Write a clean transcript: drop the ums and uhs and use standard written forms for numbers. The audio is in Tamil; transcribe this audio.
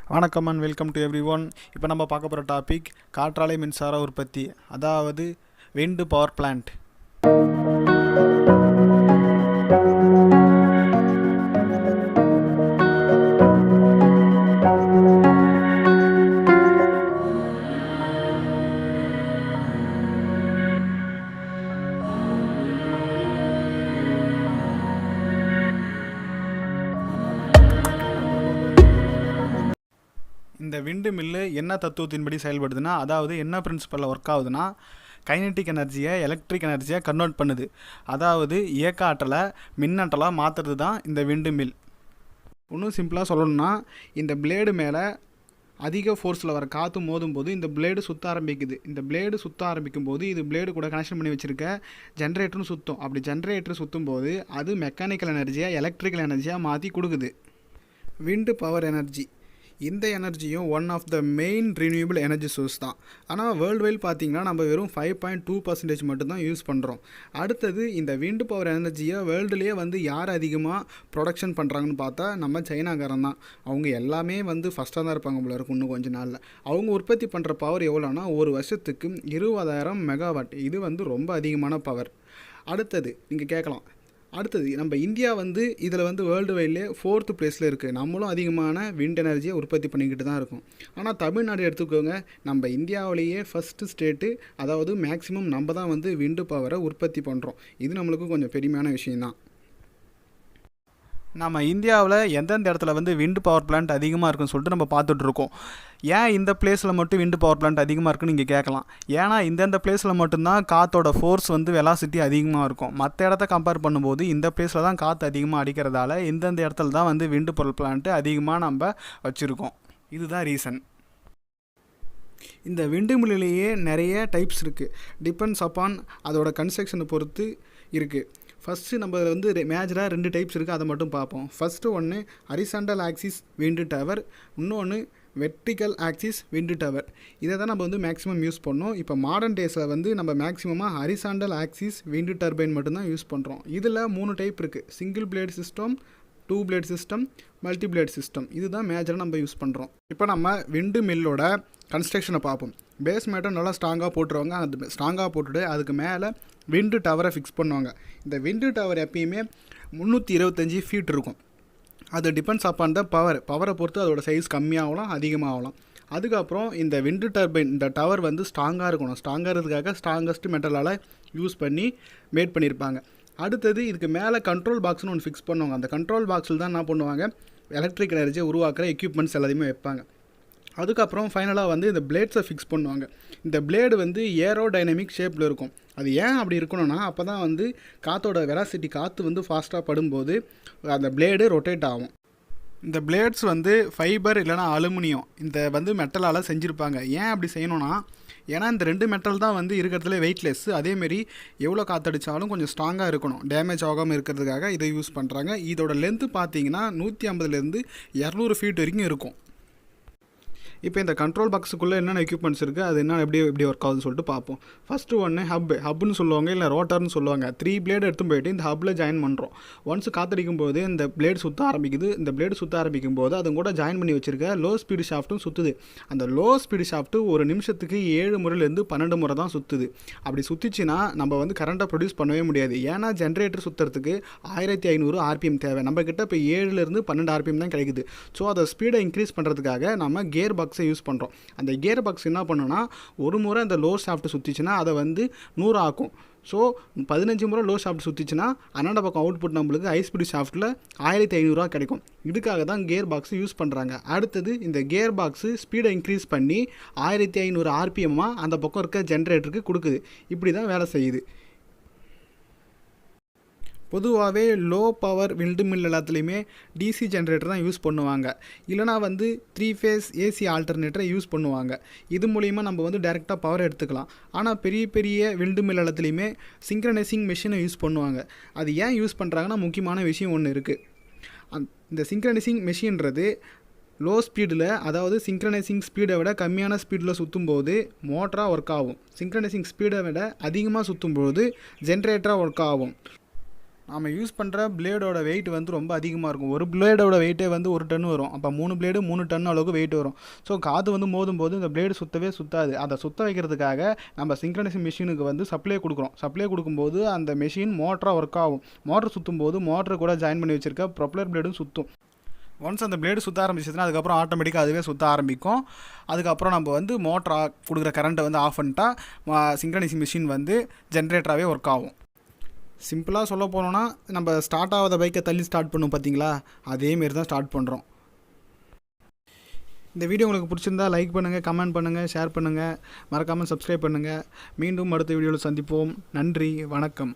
வணக்கம் and welcome to every one. இப்போ நம்ம பார்க்க போகிற டாபிக் காற்றாலை மின்சார உற்பத்தி, அதாவது விண்டு பவர் பிளான்ட். இந்த விண்டு மில்லு என்ன தத்துவத்தின்படி செயல்படுதுன்னா, அதாவது என்ன பிரின்சிபலில் ஒர்க் ஆகுதுன்னா, கைனெட்டிக் எனர்ஜியை எலக்ட்ரிக் எனர்ஜியாக கன்வெர்ட் பண்ணுது. அதாவது இயக்க ஆற்றலை மின்னாற்றலாக மாற்றுறது தான் இந்த விண்டு மில். இன்னும் சிம்பிளாக சொல்லணும்னா, இந்த பிளேடு மேலே அதிக ஃபோர்ஸில் வர காற்று மோதும் போது இந்த பிளேடு சுற்ற ஆரம்பிக்குது. இந்த பிளேடு சுற்ற ஆரம்பிக்கும் போது இது பிளேடு கூட கனெக்ஷன் பண்ணி வச்சுருக்க ஜென்ரேட்டரும் சுற்றும். அப்படி ஜென்ரேட்டர் சுற்றும் போது அது மெக்கானிக்கல் எனர்ஜியாக எலக்ட்ரிக்கல் எனர்ஜியாக மாற்றி கொடுக்குது. விண்டு பவர் எனர்ஜி, இந்த எனர்ஜியும் one of the main renewable energy source தான். ஆனால் வேர்ல்டு வைட் பார்த்திங்கன்னா நம்ம வெறும் 5.2% மட்டும்தான் யூஸ் பண்ணுறோம். அடுத்தது இந்த விண்டு பவர் எனர்ஜியை வேர்ல்டுலேயே யார் அதிகமாக ப்ரொடக்ஷன் பண்ணுறாங்கன்னு பார்த்தா நம்ம சைனாக்காரன் தான். அவங்க எல்லாமே ஃபஸ்ட்டாக தான் இருப்பாங்க போல இருக்கும் இன்னும் கொஞ்சம் நாளில். அவங்க உற்பத்தி பண்ணுற பவர் எவ்வளோனா ஒரு வருஷத்துக்கு 20,000 மெகாவாட். இது ரொம்ப அதிகமான பவர். அடுத்தது நீங்கள் கேட்கலாம், அடுத்தது நம்ம இந்தியா இதில் வேர்ல்டு வைட்லேயே 4th பிளேஸில் இருக்குது. நம்மளும் அதிகமான விண்ட் எனர்ஜியை உற்பத்தி பண்ணிக்கிட்டு தான் இருக்கோம். ஆனால் தமிழ்நாடு எடுத்துக்கோங்க, நம்ம இந்தியாவிலேயே ஃபஸ்ட்டு ஸ்டேட்டு, அதாவது மேக்ஸிமம் நம்ம தான் விண்டு பவரை உற்பத்தி பண்ணுறோம். இது நம்மளுக்கு கொஞ்சம் பெருமையான விஷயந்தான். நம்ம இந்தியாவில் எந்தெந்த இடத்துல விண்டு பவர் பிளான்ட் அதிகமாக இருக்குன்னு சொல்லிட்டு நம்ம பார்த்துட்ருக்கோம். ஏன் இந்த பிளேஸில் மட்டும் விண்டு பவர் பிளான்ட் அதிகமாக இருக்குன்னு நீங்கள் கேட்கலாம். ஏன்னா இந்தந்த பிளேஸில் மட்டும்தான் காற்றோட ஃபோர்ஸ் வெலாசிட்டி அதிகமாக இருக்கும். மற்ற இடத்த கம்பேர் பண்ணும்போது இந்த பிளேஸில் தான் காற்று அதிகமாக அடிக்கிறதால இந்தந்த இடத்துல தான் விண்டு பவர் பிளான்ட்டு அதிகமாக நம்ம வச்சுருக்கோம். இதுதான் ரீசன். இந்த விண்டு மில்லிலேயே நிறைய டைப்ஸ் இருக்குது. டிபெண்ட்ஸ் அப்பான் அதோட கன்ஸ்ட்ரக்ஷனை பொறுத்து இருக்குது. ஃபஸ்ட்டு நம்ம மேஜராக 2 டைப்ஸ் இருக்குது, அதை மட்டும் பார்ப்போம். ஃபஸ்ட்டு ஒன்று ஹரிசாண்டல் ஆக்சிஸ் விண்டு டவர், இன்னொன்று வெர்டிக்கல் ஆக்சிஸ் விண்டு டவர். இதை தான் நம்ம மேக்ஸிமம் யூஸ் பண்ணோம். இப்போ மாடர்ன் டேஸில் நம்ம மேக்ஸிமமாக ஹரிசாண்டல் ஆக்சிஸ் விண்டு டர்பைன் மட்டும்தான் யூஸ் பண்ணுறோம். இதில் 3 டைப் இருக்குது: single blade system, 2 blade system, multi blade system. இதுதான் மேஜராக நம்ம யூஸ் பண்ணுறோம். இப்போ நம்ம விண்டு மில்லோட கன்ஸ்ட்ரக்ஷனை பார்ப்போம். பேஸ் மேட்டர் நல்லா ஸ்ட்ராங்காக போட்டுருவாங்க. அந்த ஸ்ட்ராங்காக போட்டுட்டு அதுக்கு மேலே விண்டு டவரை ஃபிக்ஸ் பண்ணுவாங்க. இந்த விண்டு டவர் எப்பயுமே 325 ஃபீட் இருக்கும். அது டிபெண்ட்ஸ் அப்பான் த பவரை பொறுத்து அதோட சைஸ் கம்மியாகலாம் அதிகமாகலாம். அதுக்கப்புறம் இந்த விண்டு டர்பைன், இந்த டவர் ஸ்ட்ராங்காக இருக்கணும். ஸ்ட்ராங்காக இருக்கிறதுக்காக ஸ்ட்ராங்கஸ்ட் மெட்டலால் யூஸ் பண்ணி மேட் பண்ணியிருப்பாங்க. அடுத்தது இதுக்கு மேலே கண்ட்ரோல் பாக்ஸ்னு ஒன்று ஃபிக்ஸ் பண்ணுவாங்க. அந்த கண்ட்ரோல் பாக்ஸில் தான் என்ன பண்ணுவாங்க, எலக்ட்ரிக் எனர்ஜியை உருவாக்குற எக்யூப்மெண்ட்ஸ் எல்லாத்தையுமே வைப்பாங்க. அதுக்கப்புறம் ஃபைனலாக இந்த பிளேட்ஸை ஃபிக்ஸ் பண்ணுவாங்க. இந்த பிளேடு ஏரோ டைனமிக் ஷேப்பில் இருக்கும். அது ஏன் அப்படி இருக்கணும்னா, அப்போ தான் காற்றோட வெலாசிட்டி, காற்று ஃபாஸ்ட்டாக படும்போது அந்த பிளேடு ரொட்டேட் ஆகும். இந்த பிளேட்ஸ் ஃபைபர் இல்லைனா அலுமினியம், இந்த மெட்டலால் செஞ்சுருப்பாங்க. ஏன் அப்படி செய்யணும்னா, ஏன்னா இந்த 2 மெட்டல் தான் இருக்கிறதுல வெயிட்லெஸ். அதேமாரி எவ்வளோ காற்றடிச்சாலும் கொஞ்சம் ஸ்ட்ராங்காக இருக்கணும், டேமேஜ் ஆகாமல் இருக்கிறதுக்காக இதை யூஸ் பண்ணுறாங்க. இதோட லென்த்து பார்த்தீங்கன்னா 150 200 ஃபீட் வரைக்கும் இருக்கும். இப்போ இந்த கண்ட்ரோல் பாக்ஸுக்குள்ளே என்னென்ன எக்யூப்மெண்ட்ஸ் இருக்குது, அது என்ன எப்படி ஒர்க் ஆகுதுன்னு சொல்லிட்டு பார்ப்போம். ஃபஸ்ட்டு ஒன்று ஹப்னு சொல்லுவாங்க, இல்லை ரோட்டர்னு சொல்லுவாங்க. 3 பிளேடு எடுத்து போயிட்டு இந்த ஹப்பில் ஜாயின் பண்ணுறோம். ஒன்ஸ் காற்றடிக்கும் போது இந்த பிளேடு சுற்ற ஆரம்பிக்குது. இந்த பிளேடு சுற்ற ஆரம்பிக்கும் போது அது கூட ஜாயின் பண்ணி வச்சுருக்க லோ ஸ்பீடு ஷாஃப்ட்டும் சுற்றுது. அந்த லோ ஸ்பீடு ஷாஃப்ட்டு ஒரு நிமிஷத்துக்கு 7 முறையிலேருந்து 12 முறை தான் சுற்றுது. அப்படி சுற்றிச்சின்னா நம்ம கரண்ட்டை ப்ரொடியூஸ் பண்ணவே முடியாது. ஏன்னா ஜென்ரேட்டர் சுற்றுறதுக்கு 1500 ஆர்பிஎம் தேவை. நம்மக்கிட்ட இப்போ 7லேருந்து 12 ஆர்பிஎம் தான் கிடைக்குது. ஸோ அதை ஸ்பீடை இன்க்ரீஸ் பண்ணுறதுக்காக நம்ம கியர் பாக்ஸை யூஸ் பண்ணுறோம். அந்த கியர் பாக்ஸ் என்ன பண்ணுன்னா, ஒரு முறை அந்த லோ ஷாஃப்ட் சுற்றிச்சுன்னா அதை 100 ஆக்கும். ஸோ 15 முறை லோ ஷாஃப்ட் சுற்றிச்சுன்னா அண்ணாண்ட பக்கம் அவுட்புட் நம்மளுக்கு ஹை ஸ்பீடு ஷாஃப்ட்டில் 1500 கிடைக்கும். இதுக்காக தான் கியர் பாக்ஸ் யூஸ் பண்ணுறாங்க. அடுத்தது இந்த கியர் பாக்ஸு ஸ்பீடை இன்க்ரீஸ் பண்ணி 1500 ஆர்பிஎம்மாக அந்த பக்கம் இருக்க ஜென்ரேட்டருக்கு கொடுக்குது. இப்படி தான் வேலை செய்யுது. பொதுவாகவே லோ பவர் விண்டு மில் எல்லாத்துலேயுமே டிசி ஜென்ரேட்டர் தான் யூஸ் பண்ணுவாங்க. இல்லைனா 3 ஃபேஸ் ஏசி ஆல்டர்னேட்டரை யூஸ் பண்ணுவாங்க. இது மூலிமா நம்ம டேரெக்டாக பவர் எடுத்துக்கலாம். ஆனால் பெரிய பெரிய விண்டு மில் எல்லாத்துலேயுமே சிங்க்ரனைசிங் மெஷினை யூஸ் பண்ணுவாங்க. அது ஏன் யூஸ் பண்ணுறாங்கன்னா, முக்கியமான விஷயம் ஒன்று இருக்குது. இந்த சிங்க்ரனைசிங் மெஷின்றது லோ ஸ்பீடில், அதாவது சிங்க்ரனைசிங் ஸ்பீடை விட கம்மியான ஸ்பீடில் சுற்றும்போது மோட்டராக ஒர்க் ஆகும். சிங்க்ரனைசிங் ஸ்பீடை விட அதிகமாக சுற்றும்போது ஜென்ரேட்டராக ஒர்க் ஆகும். நம்ம யூஸ் பண்ணுற பிளேடோட வெயிட் வந்து ரொம்ப அதிகமாக இருக்கும். ஒரு பிளேடோட வெயிட்டே வந்து 1 டன் வரும். அப்போ 3 பிளேடு 3 டன் அளவுக்கு வெயிட் வரும். ஸோ காற்று வந்து மோதும்போது இந்த பிளேடு சுற்றவே சுற்றாது. அதை சுற்ற வைக்கிறதுக்காக நம்ம சிங்க்ரனைசிங் மிஷினுக்கு வந்து சப்ளை கொடுக்குறோம். சப்ளை கொடுக்கும்போது அந்த மிஷின் மோட்டராக ஒர்க் ஆகும். மோட்டர் சுற்றும் போது மோட்டரை கூட ஜாயின் பண்ணி வச்சுருக்க ப்ரொப்பலர் பிளேடும் சுற்றும். ஒன்ஸ் அந்த பிளேடு சுற்ற ஆரம்பிச்சதுன்னா அதுக்கப்புறம் ஆட்டோமேட்டிக்காக அதுவே சுற்ற ஆரம்பிக்கும். அதுக்கப்புறம் நம்ம வந்து மோட்டராக கொடுக்குற கரண்ட்டை வந்து ஆஃப் பண்ணிட்டா சிங்க்ரனைசிங் மிஷின் வந்து ஜென்ரேட்டராகவே ஒர்க் ஆகும். சிம்பிளாக சொல்ல போனோன்னா நம்ம ஸ்டார்ட் ஆகாத பைக்கை தள்ளி ஸ்டார்ட் பண்ணும் பார்த்தீங்களா, அதேமாரி தான் ஸ்டார்ட் பண்ணுறோம். இந்த வீடியோ உங்களுக்கு பிடிச்சிருந்தா லைக் பண்ணுங்கள், கமெண்ட் பண்ணுங்கள், ஷேர் பண்ணுங்கள், மறக்காமல் சப்ஸ்கிரைப் பண்ணுங்கள். மீண்டும் அடுத்த வீடியோவில் சந்திப்போம். நன்றி, வணக்கம்.